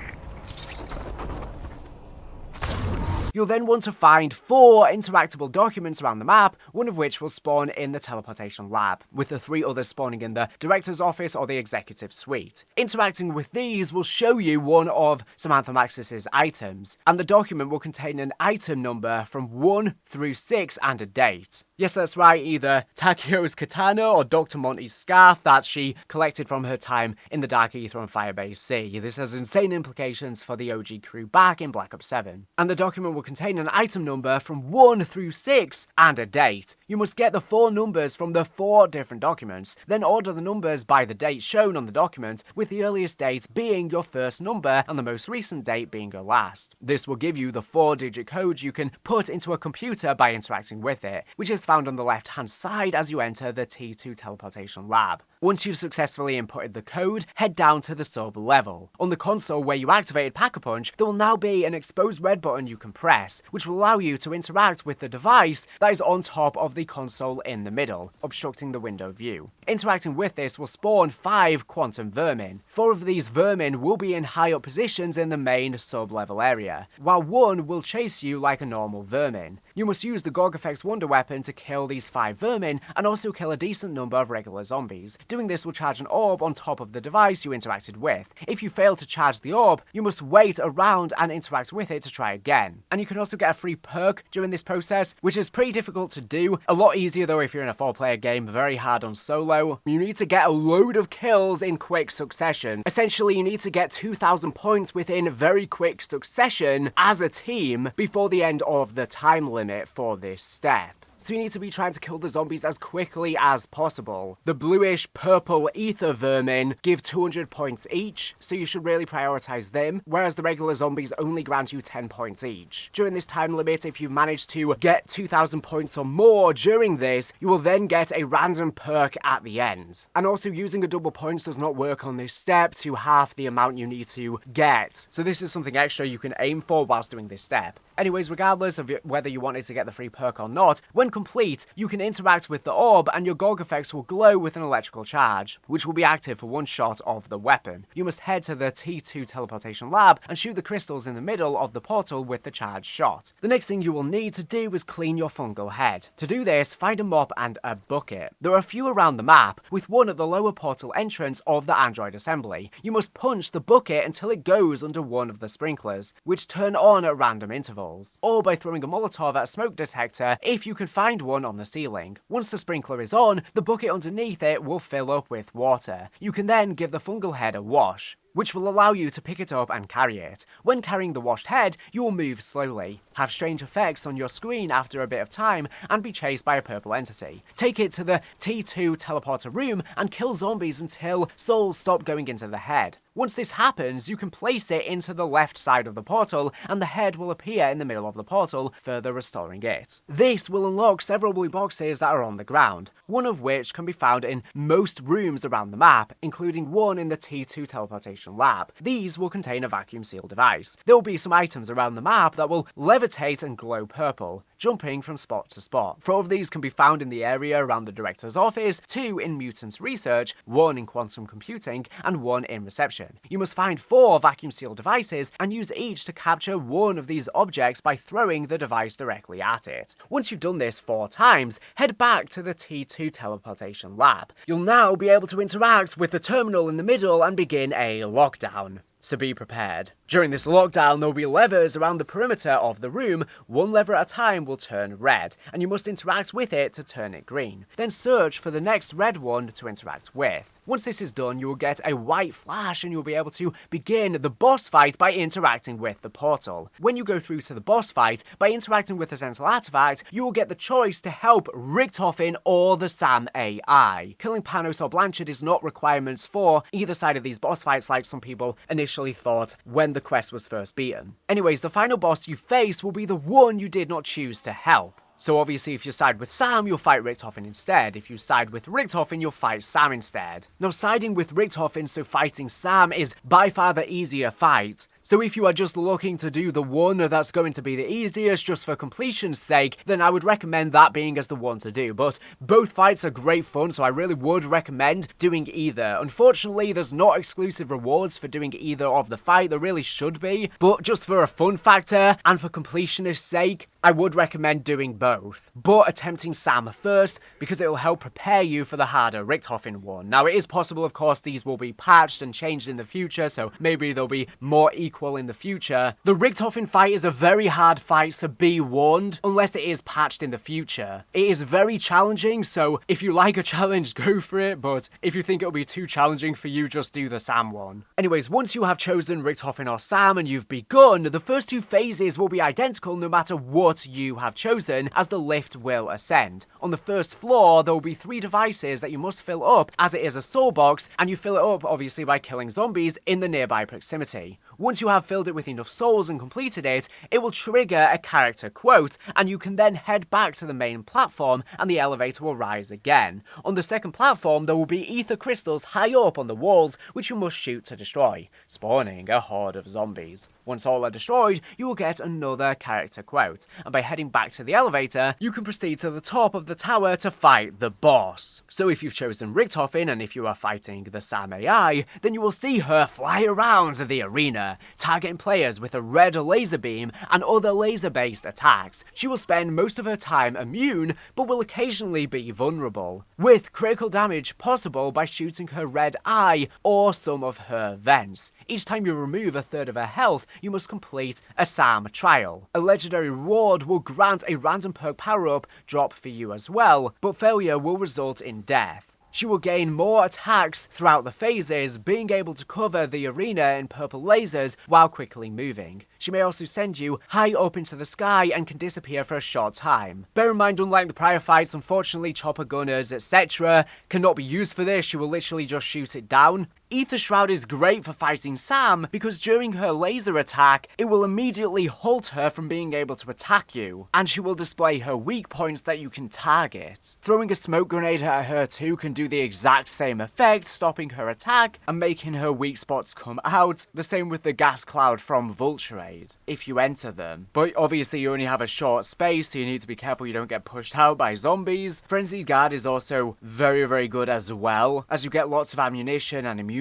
You'll then want to find 4 interactable documents around the map, one of which will spawn in the teleportation lab, with the 3 others spawning in the director's office or the executive suite. Interacting with these will show you one of Samantha Maxis's items, and the document will contain an item number from 1 through 6 and a date. Yes, that's right, either Takio's katana or Dr. Monty's scarf that she collected from her time in the Dark Aether on Firebase C. This has insane implications for the OG crew back in Black Ops 7. And the document will contain an item number from 1 through 6 and a date. You must get the 4 numbers from the 4 different documents, then order the numbers by the date shown on the document, with the earliest date being your first number and the most recent date being your last. This will give you the 4-digit code you can put into a computer by interacting with it, which is found on the left hand side as you enter the T2 teleportation lab. Once you've successfully inputted the code, head down to the sub level. On the console where you activated Pack-a-Punch, there will now be an exposed red button you can press, which will allow you to interact with the device that is on top of the console in the middle, obstructing the window view. Interacting with this will spawn 5 quantum vermin. 4 of these vermin will be in high up positions in the main sub-level area, while 1 will chase you like a normal vermin. You must use the Gorgofex wonder weapon to kill these 5 vermin and also kill a decent number of regular zombies. Doing this will charge an orb on top of the device you interacted with. If you fail to charge the orb, you must wait around and interact with it to try again. And you can also get a free perk during this process, which is pretty difficult to do. A lot easier though if you're in a 4-player game, very hard on solo. You need to get a load of kills in quick succession. Essentially, you need to get 2,000 points within very quick succession as a team before the end of the time limit for this step. So you need to be trying to kill the zombies as quickly as possible. The bluish purple ether vermin give 200 points each, so you should really prioritize them, whereas the regular zombies only grant you 10 points each. During this time limit, if you manage to get 2,000 points or more during this, you will then get a random perk at the end. And also, using a double points does not work on this step to half the amount you need to get. So this is something extra you can aim for whilst doing this step. Anyways, regardless of whether you wanted to get the free perk or not, when complete, you can interact with the orb and your Gorgofex will glow with an electrical charge, which will be active for one shot of the weapon. You must head to the T2 teleportation lab and shoot the crystals in the middle of the portal with the charge shot. The next thing you will need to do is clean your fungal head. To do this, find a mop and a bucket. There are a few around the map, with one at the lower portal entrance of the android assembly. You must punch the bucket until it goes under one of the sprinklers, which turn on at random intervals. Or by throwing a Molotov at a smoke detector if you can find one on the ceiling. Once the sprinkler is on, the bucket underneath it will fill up with water. You can then give the fungal head a wash, which will allow you to pick it up and carry it. When carrying the washed head, you will move slowly, have strange effects on your screen after a bit of time, and be chased by a purple entity. Take it to the T2 teleporter room and kill zombies until souls stop going into the head. Once this happens, you can place it into the left side of the portal, and the head will appear in the middle of the portal, further restoring it. This will unlock several blue boxes that are on the ground, one of which can be found in most rooms around the map, including one in the T2 teleportation lab. These will contain a vacuum seal device. There will be some items around the map that will levitate and glow purple, jumping from spot to spot. 4 of these can be found in the area around the director's office, 2 in mutant research, 1 in quantum computing, and 1 in reception. You must find 4 vacuum seal devices and use each to capture one of these objects by throwing the device directly at it. Once you've done this 4 times, head back to the T2 teleportation lab. You'll now be able to interact with the terminal in the middle and begin a lockdown. So be prepared. During this lockdown, there will be levers around the perimeter of the room. 1 lever at a time will turn red, and you must interact with it to turn it green. Then search for the next red one to interact with. Once this is done, you will get a white flash and you'll be able to begin the boss fight by interacting with the portal. When you go through to the boss fight, by interacting with the central artifact, you will get the choice to help Richtofen or the SAM AI. Killing Panos or Blanchard is not requirements for either side of these boss fights like some people initially thought when the quest was first beaten. Anyways, the final boss you face will be the one you did not choose to help. So obviously if you side with Sam, you'll fight Richtofen instead. If you side with Richtofen, you'll fight Sam instead. Now siding with Richtofen, so fighting Sam, is by far the easier fight. So if you are just looking to do the one that's going to be the easiest just for completion's sake, then I would recommend that being as the one to do. But both fights are great fun, so I really would recommend doing either. Unfortunately, there's not exclusive rewards for doing either of the fight. There really should be. But just for a fun factor and for completionist's sake, I would recommend doing both. But attempting Sam first, because it will help prepare you for the harder Richtofen one. Now it is possible, of course, these will be patched and changed in the future, so maybe they'll be more equal in the future. The Richtofen fight is a very hard fight, so be warned, unless it is patched in the future. It is very challenging, so if you like a challenge, go for it, but if you think it'll be too challenging for you, just do the Sam one. Anyways, once you have chosen Richtofen or Sam and you've begun, the first 2 phases will be identical no matter what you have chosen, as the lift will ascend. On the first floor, there will be 3 devices that you must fill up, as it is a soul box, and you fill it up obviously by killing zombies in the nearby proximity. Once you have filled it with enough souls and completed it, it will trigger a character quote, and you can then head back to the main platform and the elevator will rise again. On the second platform, there will be ether crystals high up on the walls, which you must shoot to destroy, spawning a horde of zombies. Once all are destroyed, you will get another character quote, and by heading back to the elevator, you can proceed to the top of the tower to fight the boss. So if you've chosen Richtofen and if you are fighting the SAM AI, then you will see her fly around the arena Easter, targeting players with a red laser beam and other laser-based attacks. She will spend most of her time immune, but will occasionally be vulnerable, with critical damage possible by shooting her red eye or some of her vents. Each time you remove a third of her health, you must complete a SAM trial. A legendary reward will grant a random perk power-up drop for you as well, but failure will result in death. She will gain more attacks throughout the phases, being able to cover the arena in purple lasers while quickly moving. She may also send you high up into the sky and can disappear for a short time. Bear in mind, unlike the prior fights, unfortunately chopper gunners, etc. cannot be used for this. She will literally just shoot it down. Aether Shroud is great for fighting Sam because during her laser attack, it will immediately halt her from being able to attack you, and she will display her weak points that you can target. Throwing a smoke grenade at her too can do the exact same effect, stopping her attack and making her weak spots come out. The same with the gas cloud from Vulturade, if you enter them. But obviously you only have a short space, so you need to be careful you don't get pushed out by zombies. Frenzied Guard is also very good as well, as you get lots of ammunition and immunity.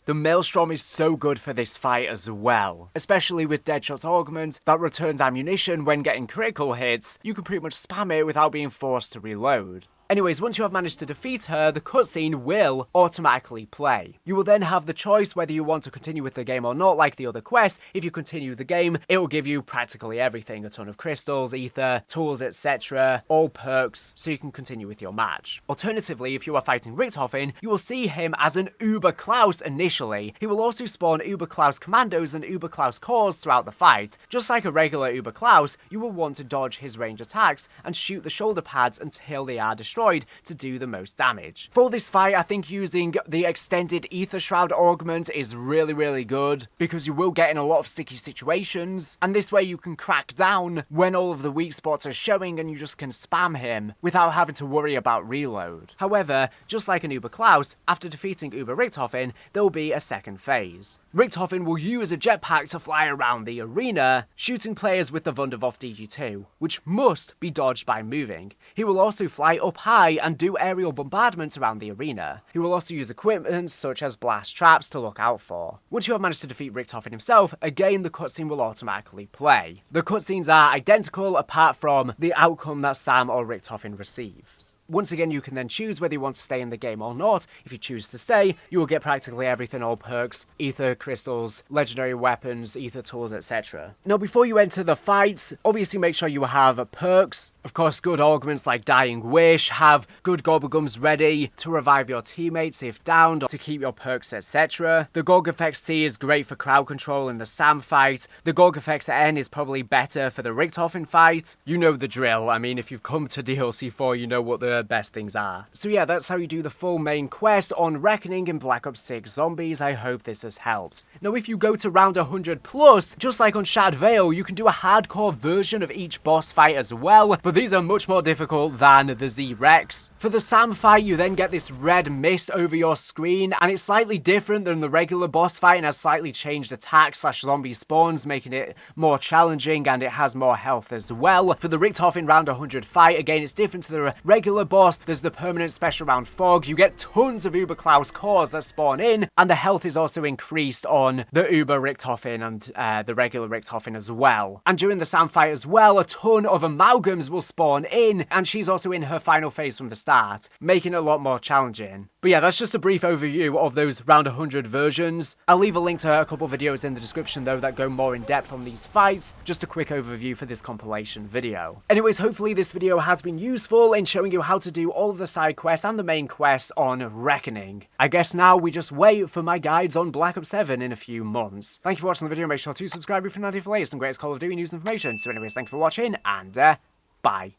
The Maelstrom is so good for this fight as well, especially with Deadshot's augment that returns ammunition when getting critical hits. You can pretty much spam it without being forced to reload. Anyways, once you have managed to defeat her, the cutscene will automatically play. You will then have the choice whether you want to continue with the game or not, like the other quests. If you continue the game, it will give you practically everything, a ton of crystals, ether, tools, etc., all perks, so you can continue with your match. Alternatively, if you are fighting Richtofen, you will see him as an Uber Klaus initially. He will also spawn Uber Klaus commandos and Uber Klaus cores throughout the fight. Just like a regular Uber Klaus, you will want to dodge his range attacks and shoot the shoulder pads until they are destroyed to do the most damage. For this fight, I think using the extended Aether Shroud augment is really good, because you will get in a lot of sticky situations, and this way you can crack down when all of the weak spots are showing and you just can spam him without having to worry about reload. However, just like an Uber Klaus, after defeating Uber Richtofen, there will be a second phase. Richtofen will use a jetpack to fly around the arena, shooting players with the Wunderwaffe DG2, which must be dodged by moving. He will also fly up high and do aerial bombardments around the arena. He will also use equipment such as blast traps to look out for. Once you have managed to defeat Richtofen himself, again the cutscene will automatically play. The cutscenes are identical apart from the outcome that Sam or Richtofen receives. Once again, you can then choose whether you want to stay in the game or not. If you choose to stay, you will get practically everything, all perks, ether crystals, legendary weapons, ether tools, etc. Now, before you enter the fights, obviously make sure you have perks. Of course, good augments like Dying Wish, have good Gobblegums ready to revive your teammates if downed or to keep your perks, etc. The Gorgofex-C is great for crowd control in the SAM fight. The Gorgofex-N is probably better for the Richtofen fight. You know the drill. I mean, if you've come to DLC 4, you know what the best things are. So yeah, that's how you do the full main quest on Reckoning in Black Ops 6 Zombies. I hope this has helped. Now, if you go to round 100 plus, just like on Shad Vale, you can do a hardcore version of each boss fight as well, but these are much more difficult than the Z-Rex. For the SAM fight, you then get this red mist over your screen, and it's slightly different than the regular boss fight and has slightly changed attacks / zombie spawns, making it more challenging, and it has more health as well. For the Richtofen round 100 fight, again, it's different to the regular boss. There's the permanent special round fog. You get tons of Uber Klaus cores that spawn in, and the health is also increased on the Uber Richtofen and the regular Richtofen as well. And during the SAM fight as well, a ton of amalgams will spawn in, and she's also in her final phase from the start, making it a lot more challenging. But yeah, that's just a brief overview of those round 100 versions. I'll leave a link to a couple videos in the description though that go more in depth on these fights. Just a quick overview for this compilation video. Anyways, hopefully this video has been useful in showing you how to do all of the side quests and the main quests on Reckoning. I guess now we just wait for my guides on Black Ops 7 in a few months. Thank you for watching the video. Make sure to subscribe if you're not here for the latest and greatest Call of Duty news information. So anyways, thank you for watching, and bye.